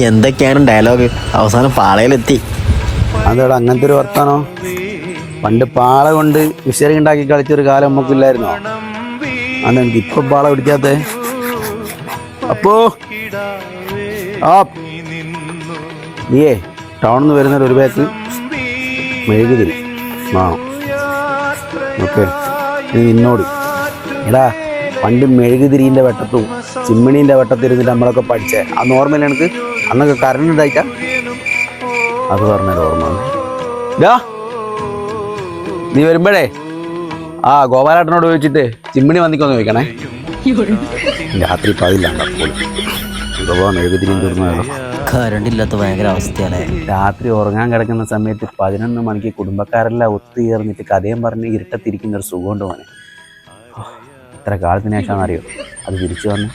എന്തൊക്കെയാണ് ഡയലോഗ്? അവസാനം പാളയിലെത്തി. അതേടാ അങ്ങനത്തെ ഒരു വർത്താനോ? പണ്ട് പാള കൊണ്ട് വിശറി ഉണ്ടാക്കി കളിച്ചൊരു കാലം നമുക്കില്ലായിരുന്നോ? അതെനിക്ക് ഇപ്പൊ പാള പിടിക്കാത്ത അപ്പോ ആ നീയേ ടൗണിൽ നിന്ന് വരുന്ന ഒരു ബാക്ക് മെഴുകുതിരി വേണം. ഓക്കെ, നിന്നോട് എടാ പണ്ട് മെഴുകുതിരീൻ്റെ വെട്ടത്തും ചിമ്മിണീൻ്റെ വെട്ടത്തിരുന്നിട്ട് നമ്മളൊക്കെ പഠിച്ചേ ആ ഓർമ്മയില്ല എനിക്ക്? അന്നൊക്കെ കറണ്ട് ഉണ്ടായിട്ടാ അത് പറഞ്ഞത് ഓർമ്മ. ഡാ നീ വരുമ്പോഴേ ആ ഗോപാലേട്ടനോട് ചോദിച്ചിട്ട് ചിമ്മിണി വന്നിക്കൊന്ന് ചോദിക്കണേ. രാത്രി പതില്ലാണ്ടപ്പോൾ മെഴുകുതിരിയും തീർന്നല്ലോ. കറണ്ട് ഇല്ലാത്ത ഭയങ്കര അവസ്ഥയാണ്. രാത്രി ഉറങ്ങാൻ കിടക്കുന്ന സമയത്ത് 11 മണിക്ക് കുടുംബക്കാരെല്ലാം ഒത്തുചേർന്നിട്ട് കഥയും പറഞ്ഞ് ഇരുട്ടത്തിരിക്കുന്ന ഒരു സുഖമുണ്ട് മോനെ. എത്ര കാലത്തിന് ശേഷമാണെന്നറിയോ അത് തിരിച്ചു വന്ന്.